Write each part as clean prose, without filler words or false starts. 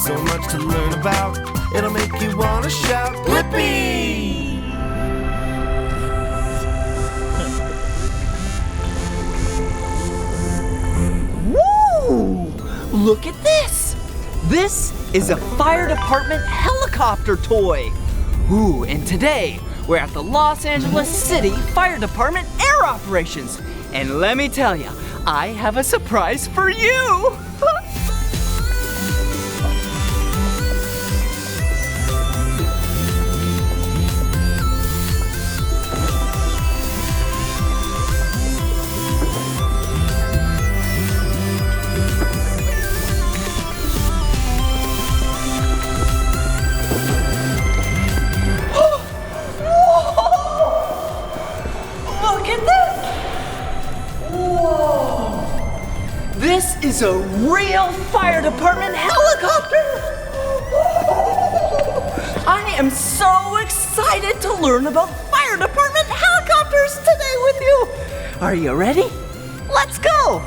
so much to learn about. It'll make you want to shout, Blippi! Woo! Look at this! This is a fire department helicopter toy. Ooh, and today we're at the Los Angeles City Fire Department Air Operations. And let me tell you, I have a surprise for you! This is a real fire department helicopter! I am so excited to learn about fire department helicopters today with you! Are you ready? Let's go!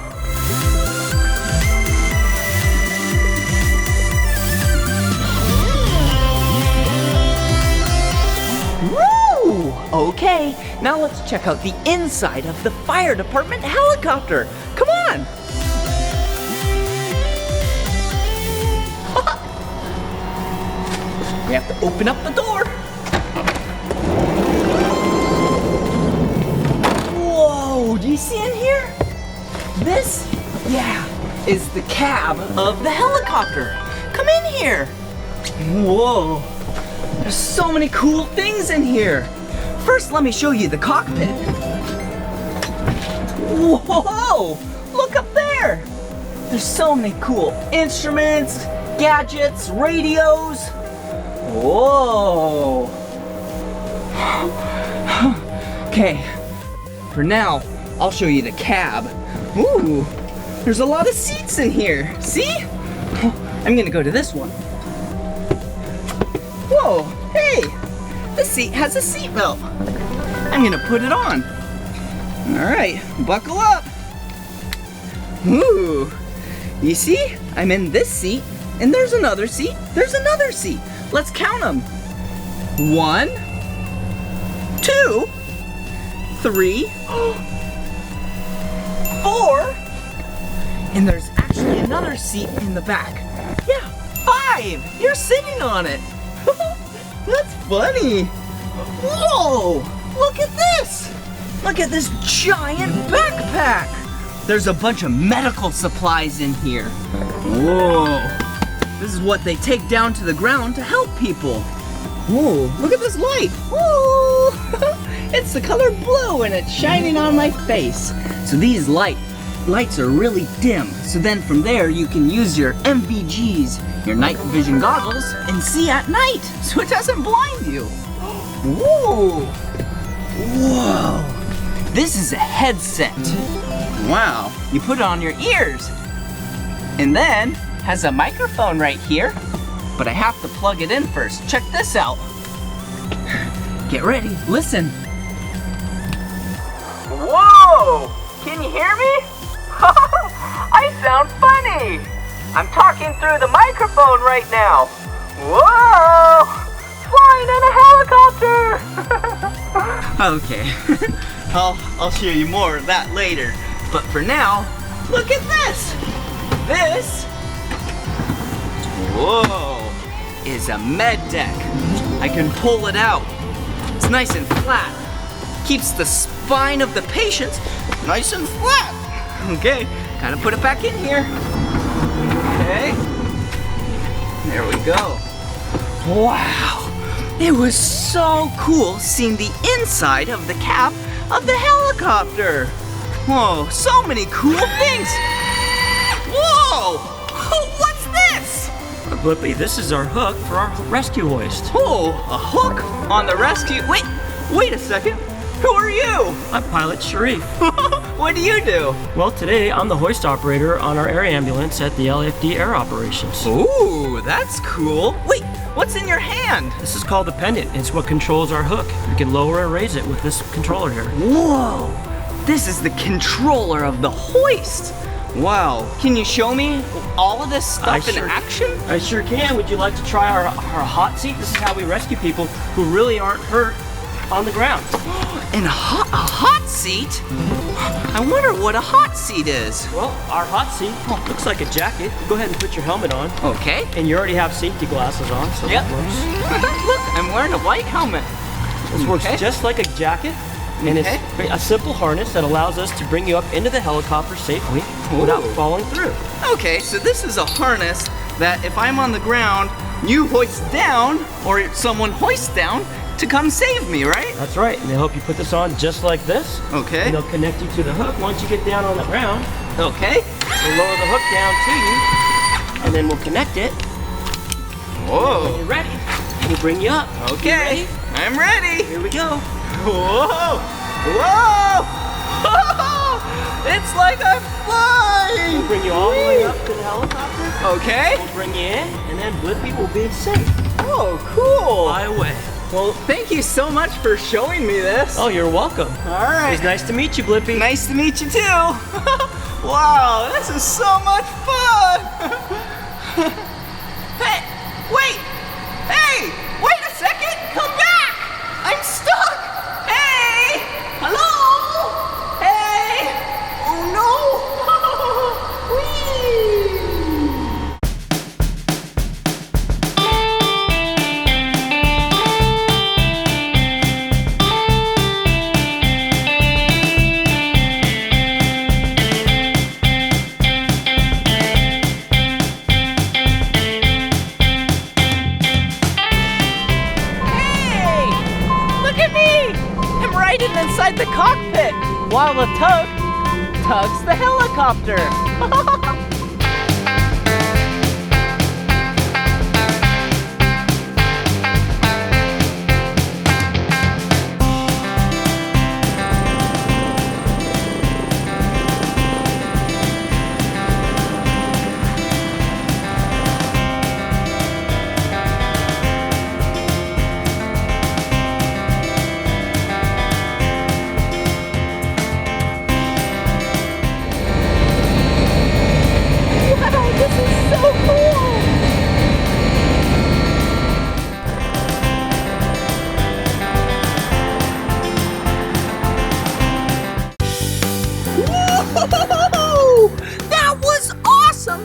Woo! Okay, now let's check out the inside of the fire department helicopter. Come on! We have to open up the door. Whoa, do you see in here? This, is the cab of the helicopter. Come in here. Whoa, there's so many cool things in here. First, let me show you the cockpit. Whoa, look up there. There's so many cool instruments, gadgets, radios. Whoa! Okay, for now, I'll show you the cab. Ooh, there's a lot of seats in here. See? I'm gonna go to this one. Whoa, hey! This seat has a seatbelt. I'm gonna put it on. All right, buckle up. Ooh, you see? I'm in this seat, and there's another seat. There's another seat. Let's count them. 1, 2, 3, 4, and there's actually another seat in the back. Yeah, 5. You're sitting on it. That's funny. Whoa, look at this. Look at this giant backpack. There's a bunch of medical supplies in here. Whoa. This is what they take down to the ground to help people. Whoa, look at this light. Whoa! It's the color blue and it's shining on my face. So these lights are really dim. So then from there you can use your MVGs, your night vision goggles, and see at night so it doesn't blind you. Whoa! Whoa! This is a headset. Wow, you put it on your ears. And then has a microphone right here, but I have to plug it in first. Check this out. Get ready, listen. Whoa! Can you hear me? I sound funny. I'm talking through the microphone right now. Whoa! Flying in a helicopter! Okay, I'll show you more of that later. But for now, look at this. This, whoa, is a med deck. I can pull it out. It's nice and flat. Keeps the spine of the patient nice and flat. Okay, gotta put it back in here. Okay, there we go. Wow, it was so cool seeing the inside of the cab of the helicopter. Whoa, so many cool things. Whoa, what's this? Blippi, this is our hook for our rescue hoist. Oh, a hook on the rescue. Wait a second. Who are you? I'm Pilot Sharif. What do you do? Well, today I'm the hoist operator on our air ambulance at the LAFD Air Operations. Ooh, that's cool. Wait, what's in your hand? This is called the pendant. It's what controls our hook. You can lower and raise it with this controller here. Whoa, this is the controller of the hoist. Wow, can you show me all of this stuff in action? I sure can. Would you like to try our hot seat? This is how we rescue people who really aren't hurt on the ground. And a hot seat? I wonder what a hot seat is. Well, our hot seat looks like a jacket. Go ahead and put your helmet on. Okay. And you already have safety glasses on, so yep. that works. Look, I'm wearing a white helmet. This works just like a jacket. And it's a simple harness that allows us to bring you up into the helicopter safely without falling through. Okay, so this is a harness that if I'm on the ground, you hoist down, or someone hoists down to come save me, right? That's right, and they'll help you put this on just like this. Okay. And they'll connect you to the hook once you get down on the ground. Okay. We'll lower the hook down to you, and then we'll connect it. Whoa. When you're ready, we'll bring you up. Okay, I'm ready. Here we go. Whoa! Whoa! It's like I'm flying! We'll bring you all the way up to the helicopter. Okay. We'll bring you in, and then Blippi will be safe. Oh, cool! Fly away. Well, thank you so much for showing me this. Oh, you're welcome. All right. It was nice to meet you, Blippi. Nice to meet you too. Wow, this is so much fun! Hey, wait! Hey, wait a second! Come back! I'm stuck! Hey! Hello? Hey! Oh no! Whee! Inside the cockpit while the tug tugs the helicopter.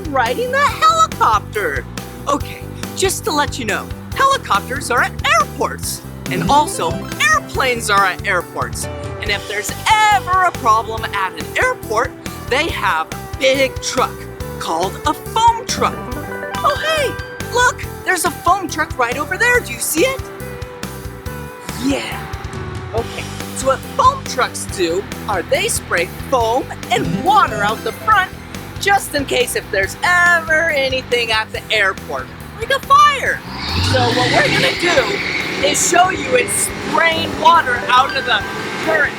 Riding the helicopter. Okay, just to let you know, helicopters are at airports, and also airplanes are at airports. And if there's ever a problem at an airport, they have a big truck called a foam truck. Oh hey, look, there's a foam truck right over there. Do you see it? Yeah. Okay, so what foam trucks do are they spray foam and water out the front just in case if there's ever anything at the airport, like a fire. So what we're gonna do is show you it spraying water out of the turret.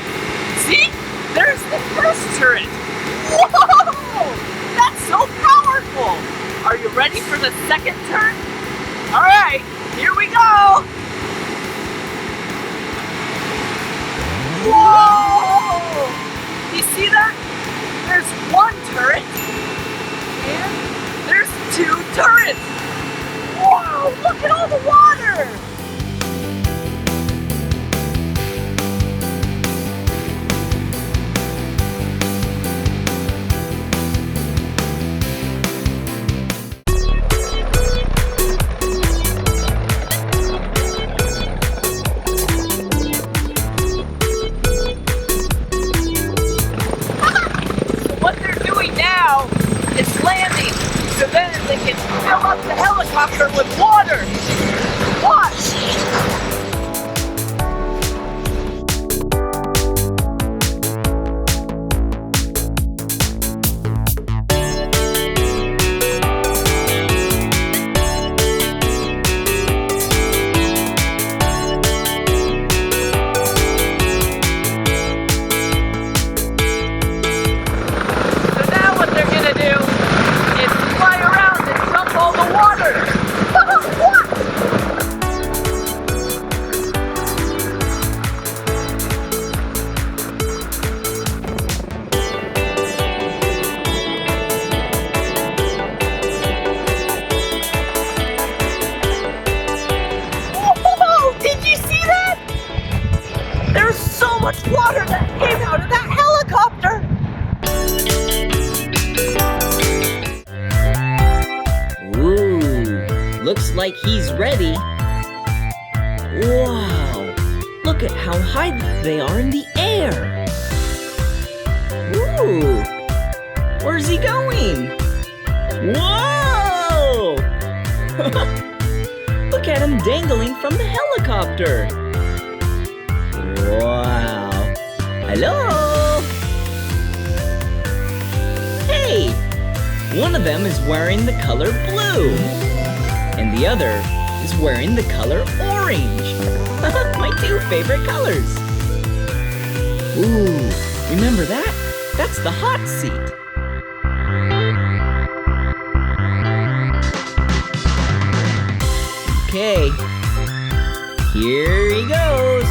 See? There's the first turret. Whoa! That's so powerful. Are you ready for the second turret? All right, here we go. Whoa! You see that? There's one turret. And there's two turrets! Wow, look at all the water! What they're doing now is landing, so then they can fill up the helicopter with water. Watch! Watch! Looks like he's ready. Wow! Look at how high they are in the air. Ooh! Where's he going? Whoa! Look at him dangling from the helicopter. Wow! Hello! Hey! One of them is wearing the color blue, and the other is wearing the color orange. My two favorite colors. Ooh, remember that? That's the hot seat. Okay, here he goes.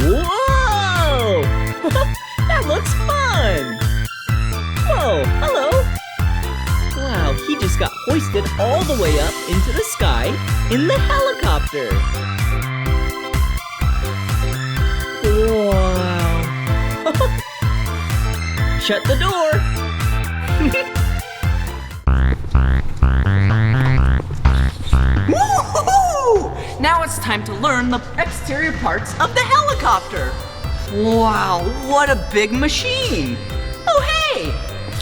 Whoa! That looks fun. Whoa, hello. Wow, he just got hoisted all the way up into the sky in the helicopter. Wow. Shut the door. Woo-hoo-hoo! Now it's time to learn the exterior parts of the helicopter. Wow, what a big machine. Oh, hey,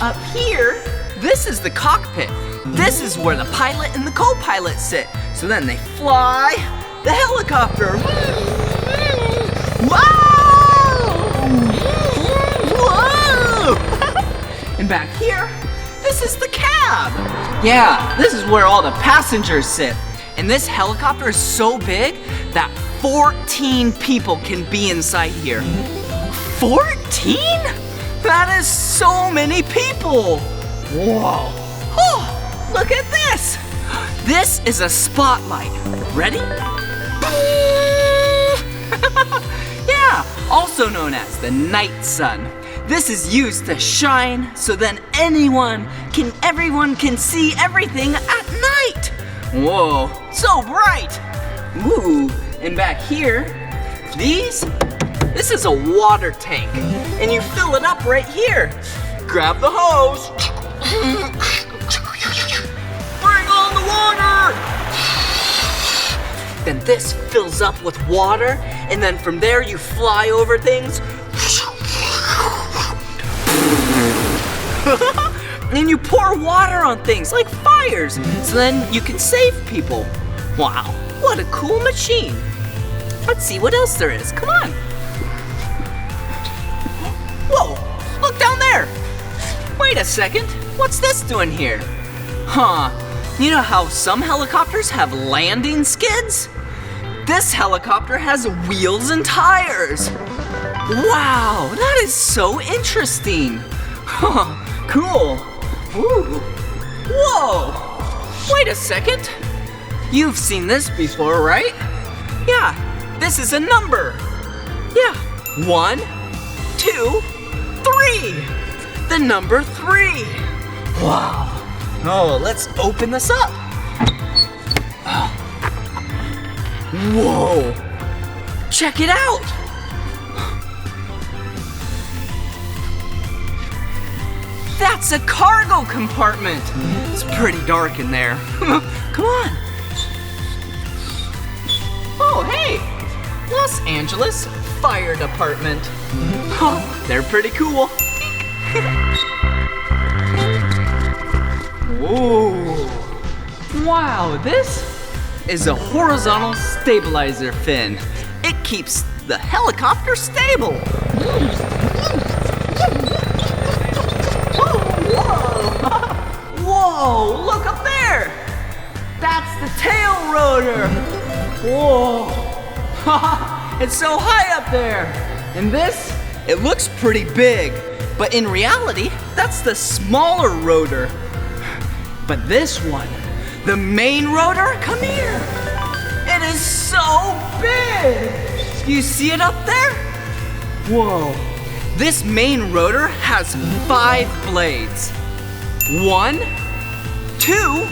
up here, this is the cockpit. This is where the pilot and the co-pilot sit. So then they fly the helicopter. Wow! Whoa! And back here, this is the cab. Yeah, this is where all the passengers sit. And this helicopter is so big that 14 people can be inside here. 14? That is so many people. Whoa. Oh, look at this. This is a spotlight. Ready? Yeah, also known as the night sun. This is used to shine so then everyone can see everything at night. Whoa, so bright. Ooh, and back here, this is a water tank, and you fill it up right here. Grab the hose. Bring on the water. Then this fills up with water, and then from there you fly over things. And you pour water on things like fires, so then you can save people. Wow, what a cool machine. Let's see what else there is. Come on. Whoa, look down there. Wait a second, what's this doing here? Huh, you know how some helicopters have landing skids? This helicopter has wheels and tires. Wow, that is so interesting. Huh, cool. Ooh. Whoa, wait a second. You've seen this before, right? Yeah, this is a number. Yeah, 1, 2, 3. The number 3. Wow. Oh, let's open this up. Whoa. Check it out. That's a cargo compartment. It's pretty dark in there. Come on. Oh, hey. Los Angeles Fire Department. Oh, they're pretty cool. Whoa. Wow, this is a horizontal stabilizer fin. It keeps the helicopter stable. Whoa, look up there. That's the tail rotor. Whoa. It's so high up there. And this, it looks pretty big, but in reality, that's the smaller rotor. But this one, the main rotor, come here. It is so big. You see it up there? Whoa. This main rotor has 5 blades. 1, 2,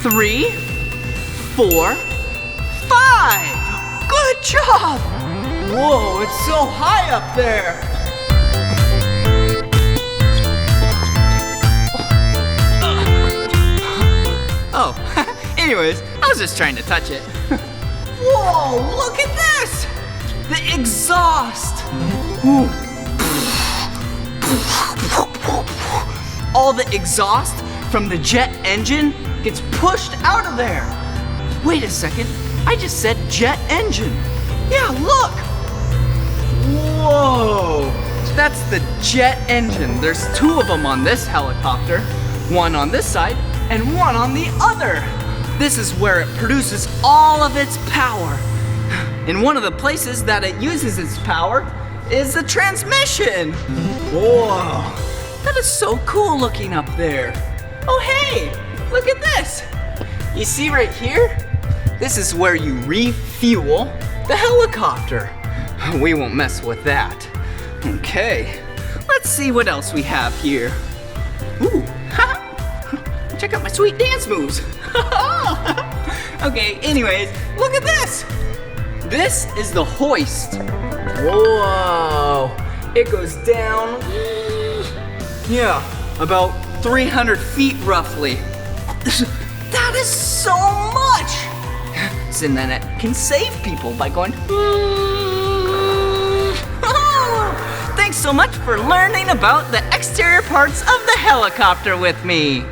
3, 4, 5. Good job. Whoa, it's so high up there. Anyways, I was just trying to touch it. Whoa, look at this! The exhaust! Ooh. All the exhaust from the jet engine gets pushed out of there. Wait a second, I just said jet engine. Yeah, look! Whoa! That's the jet engine. There's 2 of them on this helicopter. One on this side and one on the other. This is where it produces all of its power. And one of the places that it uses its power is the transmission. Whoa! That is so cool looking up there. Oh hey, look at this. You see right here? This is where you refuel the helicopter. We won't mess with that. Okay, let's see what else we have here. Ooh, check out my sweet dance moves. Okay, anyways, look at this. This is the hoist. Whoa, it goes down, yeah, about 300 feet roughly. That is so much. So then it can save people by going. Thanks so much for learning about the exterior parts of the helicopter with me.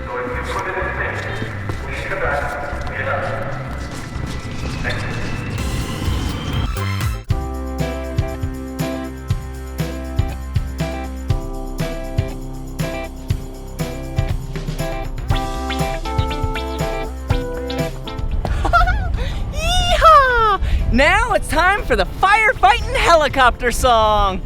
Yeehaw! Now it's time for the Firefighting helicopter song.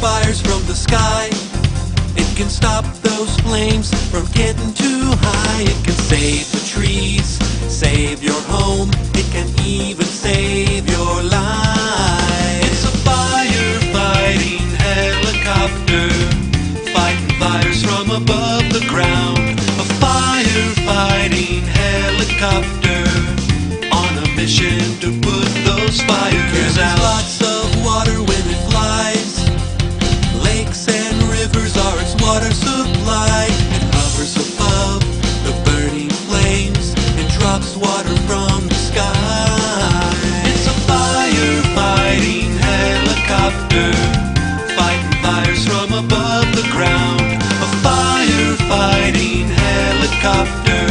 Fires from the sky. It can stop those flames from getting too high. It can save the trees, save your home. It can even save your life. It's a firefighting helicopter, fighting fires from above the ground. A firefighting helicopter on a mission to put those fires out. Lots of water when it flies. Lakes and rivers are its water supply. It hovers above the burning flames and drops water from the sky. It's a firefighting helicopter, fighting fires from above the ground. A firefighting helicopter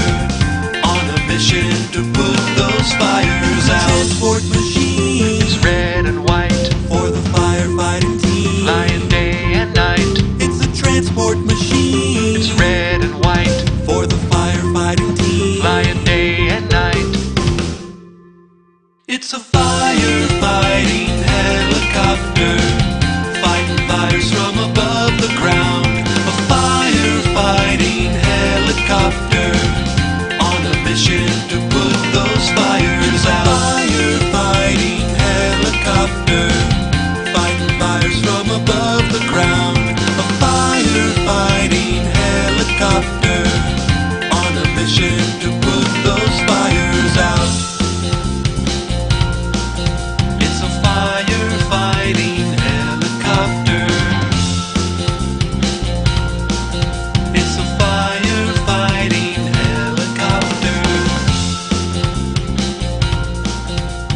on a mission to put those fires out. Transport machines, red and white, for the firefighting team. Lion day and night. It's a transport machine. It's red and white, for the firefighting team. Lion day and night. It's a firefighting helicopter, fighting fires from above the ground. A firefighting helicopter on a mission to put those fires out. Firefighting helicopter, fighting fires from above the ground. A firefighting helicopter on a mission to put those fires out. It's a firefighting helicopter. It's a firefighting helicopter.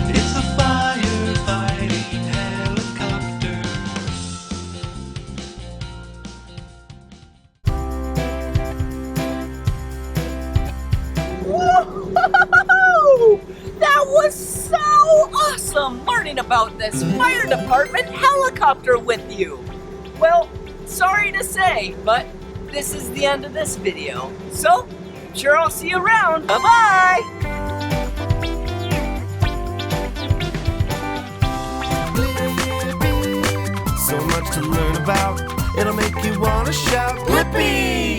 It's a firefighting helicopter. Whoa! That was so awesome learning about this fire department helicopter with you. Well, sorry to say, but this is the end of this video. So, sure I'll see you around. Bye-bye! So much to learn about, it'll make you wanna shout, Blippi!